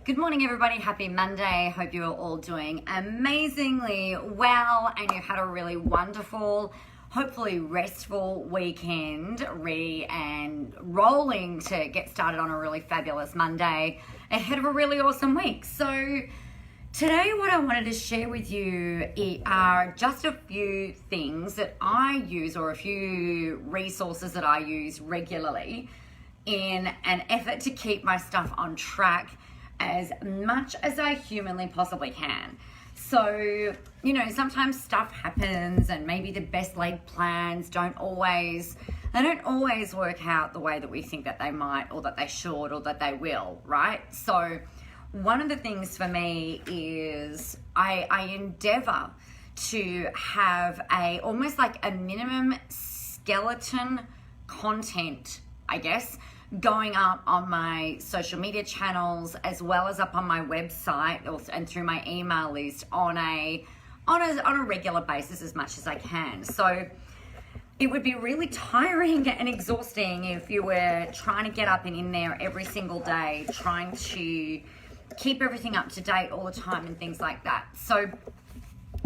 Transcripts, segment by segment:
Good morning, everybody. Happy Monday. Hope you're all doing amazingly well and you've had a really wonderful, hopefully restful weekend, ready and rolling to get started on a really fabulous Monday ahead of a really awesome week. So today what I wanted to share with you are just a few things that I use, or a few resources that I use regularly in an effort to keep my stuff on track as much as I humanly possibly can. So, sometimes stuff happens and maybe the best laid plans don't always work out the way that we think that they might, or that they should, or that they will, right? So one of the things for me is I endeavor to have almost like a minimum skeleton content, I guess, going up on my social media channels, as well as up on my website and through my email list on a regular basis as much as I can. So it would be really tiring and exhausting if you were trying to get up and in there every single day, trying to keep everything up to date all the time and things like that. So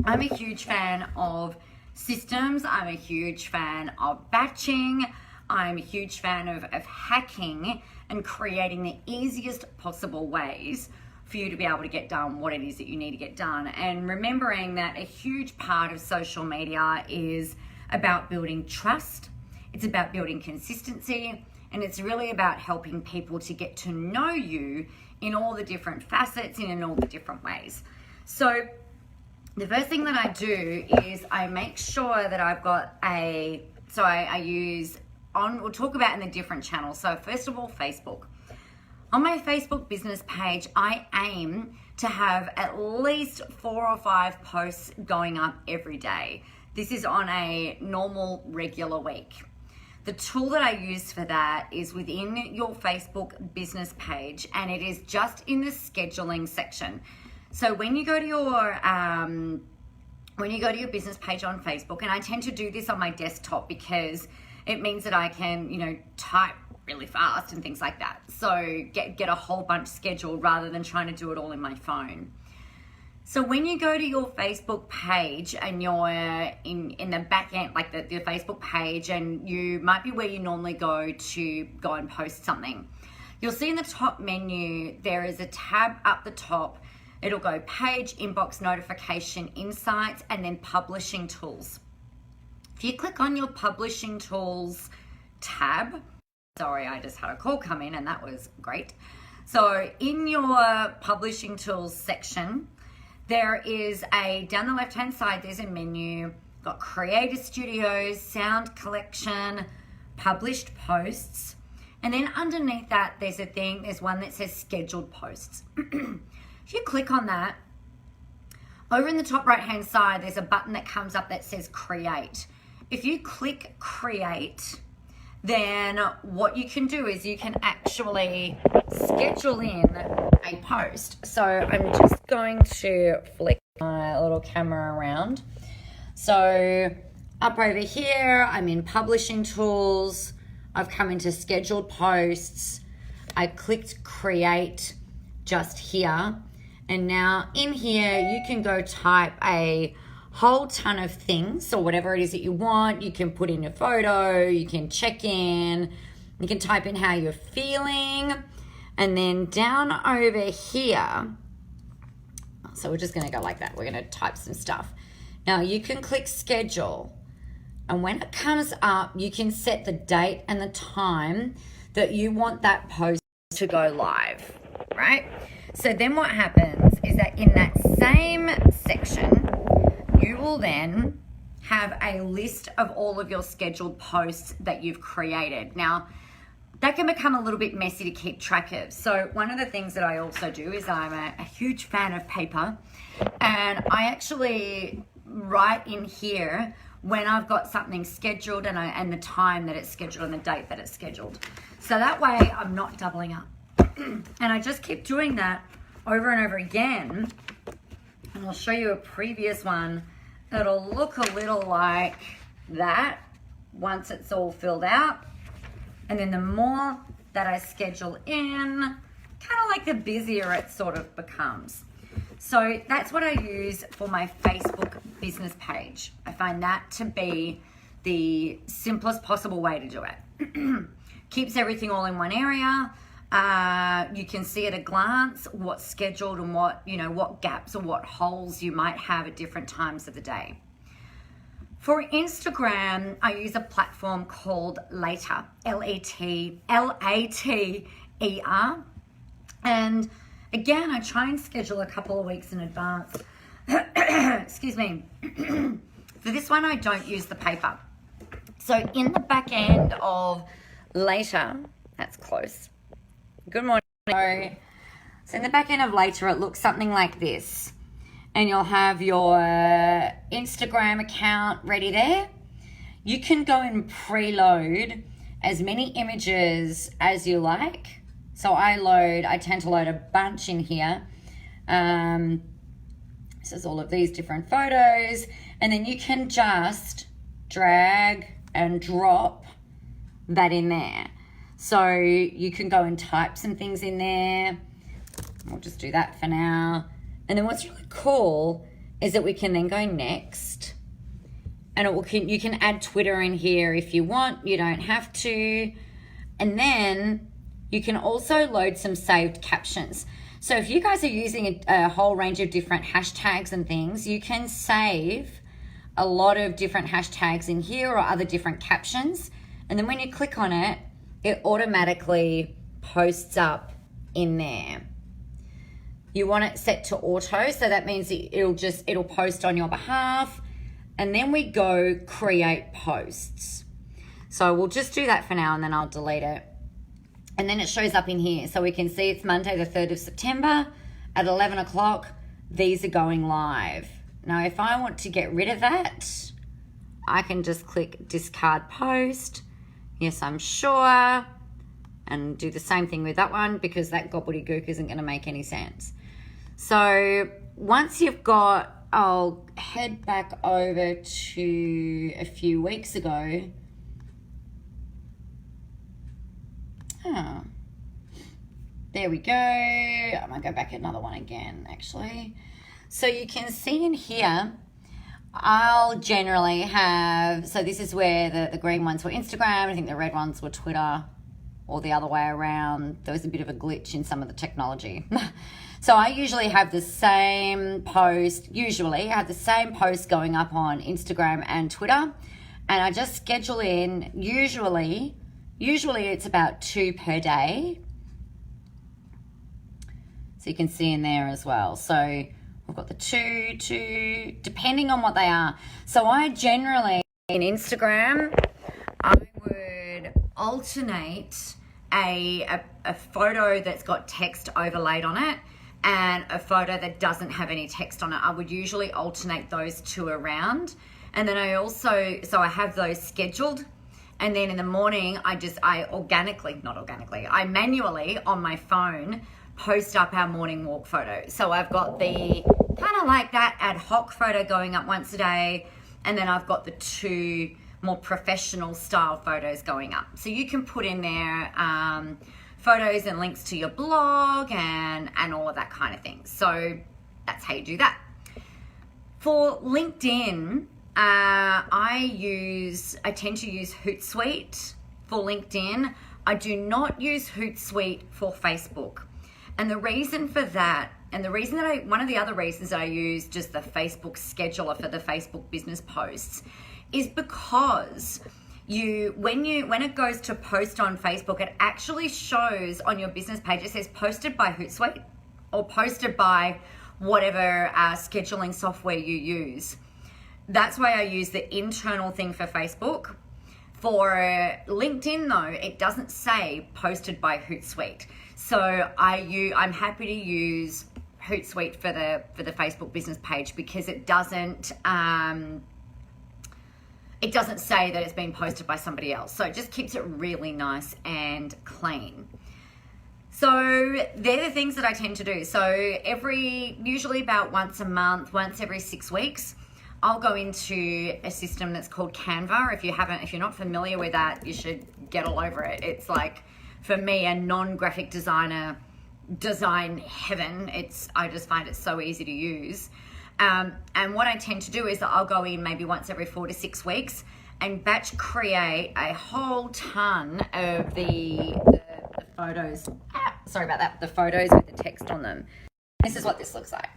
I'm a huge fan of systems. I'm a huge fan of batching. I'm a huge fan of hacking and creating the easiest possible ways for you to be able to get done what it is that you need to get done. And remembering that a huge part of social media is about building trust. It's about building consistency. And it's really about helping people to get to know you in all the different facets and in all the different ways. So the first thing that I do is I make sure that I've got I use we'll talk about in the different channels. So first of all, Facebook. On my Facebook business page, I aim to have at least 4 or 5 posts going up every day. This is on a normal, regular week. The tool that I use for that is within your Facebook business page, and it is just in the scheduling section. So when you go to your business page on Facebook, and I tend to do this on my desktop because it means that I can, type really fast and things like that. So get a whole bunch scheduled rather than trying to do it all in my phone. So when you go to your Facebook page and you're in the back end, like the Facebook page, and you might be where you normally go and post something, you'll see in the top menu, there is a tab up the top. It'll go page, inbox, notification, insights, and then publishing tools. If you click on your publishing tools tab, sorry, I just had a call come in and that was great. So in your publishing tools section, there is down the left-hand side, there's a menu, got Creator Studios, Sound Collection, Published Posts, and then underneath that, there's one that says Scheduled Posts. If you click on that, over in the top right-hand side, there's a button that comes up that says Create. If you click Create, then what you can do is you can actually schedule in a post. So I'm just going to flick my little camera around. So up over here, I'm in Publishing Tools. I've come into Scheduled Posts. I clicked Create just here. And now in here, you can go type a whole ton of things. So whatever it is that you want, you can put in your photo, you can check in, you can type in how you're feeling. And then down over here, so we're just gonna go like that. We're gonna type some stuff. Now you can click schedule. And when it comes up, you can set the date and the time that you want that post to go live, right? So then what happens is that in that same section, you will then have a list of all of your scheduled posts that you've created. Now, that can become a little bit messy to keep track of. So one of the things that I also do is I'm a huge fan of paper, and I actually write in here when I've got something scheduled and the time that it's scheduled and the date that it's scheduled. So that way I'm not doubling up. And I just keep doing that over and over again. And I'll show you a previous one that'll look a little like that once it's all filled out. And then the more that I schedule in, kind of like the busier it sort of becomes. So that's what I use for my Facebook business page. I find that to be the simplest possible way to do it. Keeps everything all in one area. You can see at a glance what's scheduled and what gaps or what holes you might have at different times of the day. For Instagram, I use a platform called Later, Later. And again, I try and schedule a couple of weeks in advance. Excuse me. For this one, I don't use the paper. So in the back end of Later, that's close. Good morning. So in the back end of Later, it looks something like this. And you'll have your Instagram account ready there. You can go and preload as many images as you like. So I tend to load a bunch in here. This is all of these different photos. And then you can just drag and drop that in there. So you can go and type some things in there. We'll just do that for now. And then what's really cool is that we can then go next. And you can add Twitter in here if you want. You don't have to. And then you can also load some saved captions. So if you guys are using a whole range of different hashtags and things, you can save a lot of different hashtags in here or other different captions. And then when you click on it, it automatically posts up in there. You want it set to auto, so that means it'll post on your behalf. And then we go create posts. So we'll just do that for now and then I'll delete it. And then it shows up in here. So we can see it's Monday the 3rd of September at 11 o'clock. These are going live. Now, if I want to get rid of that, I can just click discard post. Yes, I'm sure. And do the same thing with that one because that gobbledygook isn't going to make any sense. So once you've got, I'll head back over to a few weeks ago. Oh, there we go. I might go back another one again, actually. So you can see in here, I'll generally have, so this is where the green ones were Instagram. I think the red ones were Twitter, or the other way around. There was a bit of a glitch in some of the technology. So I usually have the same post, going up on Instagram and Twitter. And I just schedule in, usually it's about 2 per day. So you can see in there as well. So we've got the two, depending on what they are. So I generally, in Instagram, I would alternate a photo that's got text overlaid on it and a photo that doesn't have any text on it. I would usually alternate those two around. And then I have those scheduled. And then in the morning, I manually on my phone post up our morning walk photo. So I've got the kind of like that ad hoc photo going up once a day. And then I've got the 2 more professional style photos going up. So you can put in there photos and links to your blog and all of that kind of thing. So that's how you do that. For LinkedIn, I tend to use Hootsuite for LinkedIn. I do not use Hootsuite for Facebook. And the reason for that, one of the other reasons that I use just the Facebook scheduler for the Facebook business posts is because when it goes to post on Facebook, it actually shows on your business page, it says posted by Hootsuite or posted by whatever scheduling software you use. That's why I use the internal thing for Facebook. For LinkedIn though, it doesn't say posted by Hootsuite. So I'm happy to use Hootsuite for the Facebook business page because it doesn't say that it's been posted by somebody else. So it just keeps it really nice and clean. So they're the things that I tend to do. So usually about once a month, once every 6 weeks, I'll go into a system that's called Canva. If you're not familiar with that, you should get all over it. It's like, for me, a non-graphic designer design heaven. I just find it so easy to use. And what I tend to do is that I'll go in maybe once every 4 to 6 weeks and batch create a whole ton of the photos. Sorry about that. The photos with the text on them. This is what this looks like.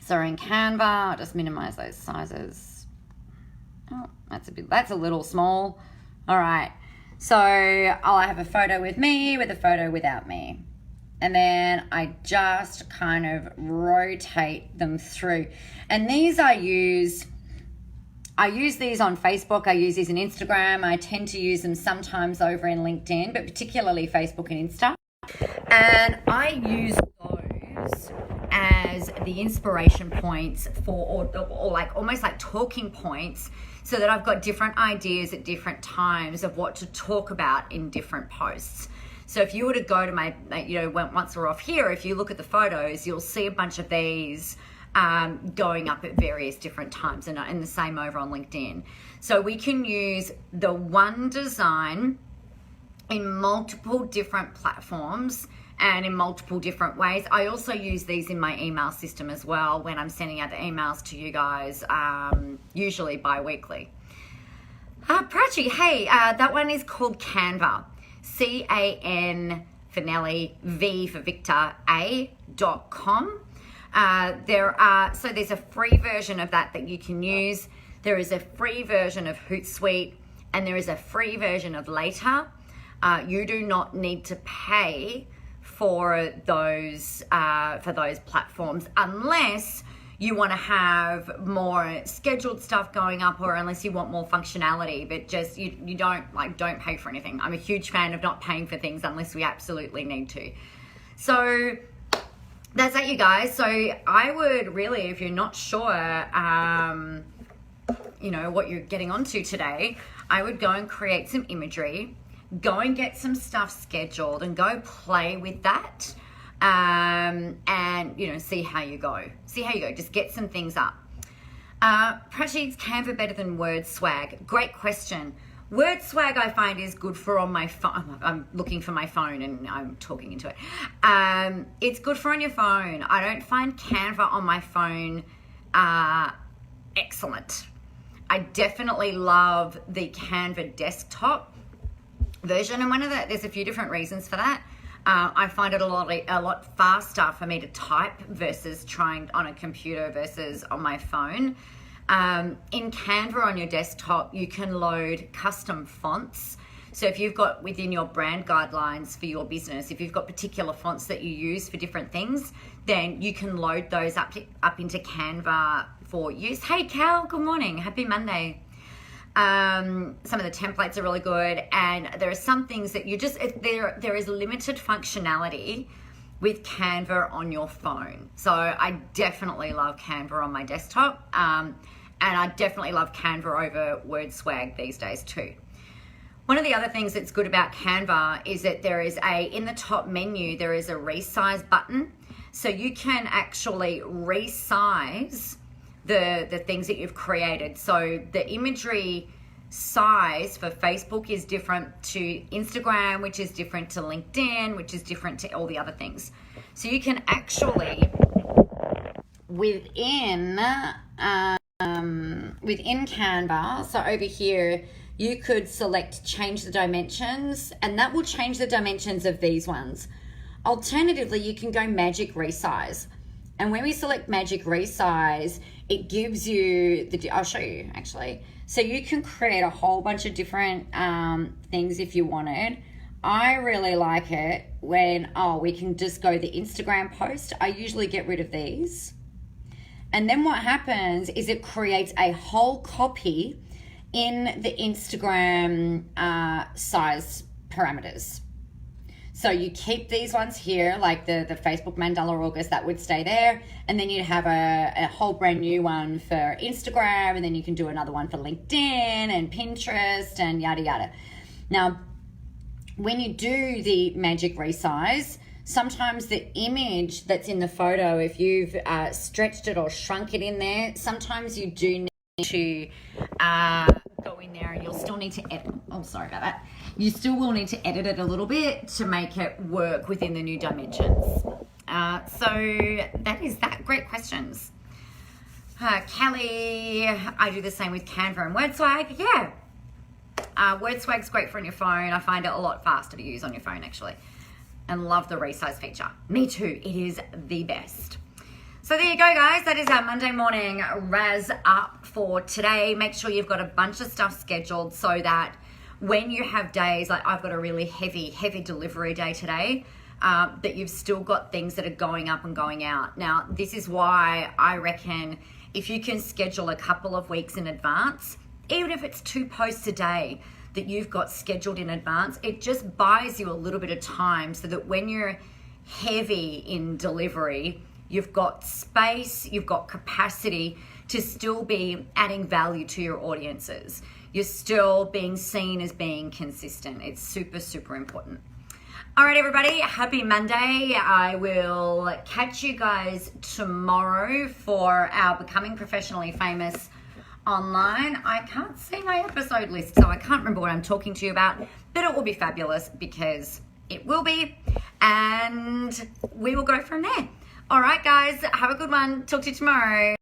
So in Canva, I'll just minimize those sizes. Oh, that's a little small. All right. So I'll have a photo with me with a photo without me. And then I just kind of rotate them through. And these I use these on Facebook. I use these on Instagram. I tend to use them sometimes over in LinkedIn, but particularly Facebook and Insta. And I use those as the inspiration points for, or like almost like talking points, so that I've got different ideas at different times of what to talk about in different posts. So if you were to go to my, once we're off here, if you look at the photos, you'll see a bunch of these going up at various different times, and the same over on LinkedIn. So we can use the one design in multiple different platforms and in multiple different ways. I also use these in my email system as well when I'm sending out the emails to you guys, usually bi-weekly. Prachi, hey, that one is called Canva. C-A-N for Nelly, V for Victor, A.com. So there's a free version of that you can use. There is a free version of Hootsuite, and there is a free version of Later. You do not need to pay for those platforms unless you want to have more scheduled stuff going up, or unless you want more functionality. But just you don't pay for anything. I'm a huge fan of not paying for things unless we absolutely need to. So that's that, you guys. So I would really, if you're not sure what you're getting onto today, I would go and create some imagery, go and get some stuff scheduled, and go play with that, and see how you go. Just get some things up. Prachi, is Canva better than WordSwag? Great question. WordSwag I find is good for on my phone. I'm looking for my phone and I'm talking into it. It's good for on your phone. I don't find Canva on my phone excellent. I definitely love the Canva desktop version, and there's a few different reasons for that. I find it a lot faster for me to type versus trying on a computer versus on my phone. In Canva on your desktop, you can load custom fonts. So if you've got within your brand guidelines for your business, if you've got particular fonts that you use for different things, then you can load those up into Canva for use. Hey Cal, good morning. Happy Monday. Some of the templates are really good, and there are some things that there is limited functionality with Canva on your phone. So I definitely love Canva on my desktop, and I definitely love Canva over WordSwag these days too. One of the other things that's good about Canva is that in the top menu, there is a resize button. So you can actually resize the things that you've created. So the imagery size for Facebook is different to Instagram, which is different to LinkedIn, which is different to all the other things. So you can actually, within Canva, so over here, you could select change the dimensions, and that will change the dimensions of these ones. Alternatively, you can go magic resize. And when we select magic resize, it gives you I'll show you actually. So you can create a whole bunch of different things if you wanted. I really like it when, we can just go the Instagram post. I usually get rid of these. And then what happens is it creates a whole copy in the Instagram size parameters. So you keep these ones here, like the Facebook Mandala August, that would stay there. And then you'd have a whole brand new one for Instagram, and then you can do another one for LinkedIn and Pinterest and yada, yada. Now, when you do the magic resize, sometimes the image that's in the photo, if you've stretched it or shrunk it in there, sometimes you do need to go in there, and you'll still need to edit. Oh, sorry about that. You still will need to edit it a little bit to make it work within the new dimensions. So that is that. Great questions. Kelly, I do the same with Canva and WordSwag. Yeah. WordSwag's great for on your phone. I find it a lot faster to use on your phone, actually. And love the resize feature. Me too. It is the best. So there you go, guys. That is our Monday morning Razz Up for today. Make sure you've got a bunch of stuff scheduled so that when you have days, like I've got a really heavy delivery day today, that you've still got things that are going up and going out. Now, this is why I reckon if you can schedule a couple of weeks in advance, even if it's 2 posts a day that you've got scheduled in advance, it just buys you a little bit of time so that when you're heavy in delivery, you've got space, you've got capacity to still be adding value to your audiences. You're still being seen as being consistent. It's super, super important. All right, everybody, happy Monday. I will catch you guys tomorrow for our Becoming Professionally Famous online. I can't see my episode list, so I can't remember what I'm talking to you about, but it will be fabulous because it will be, and we will go from there. All right, guys, have a good one. Talk to you tomorrow.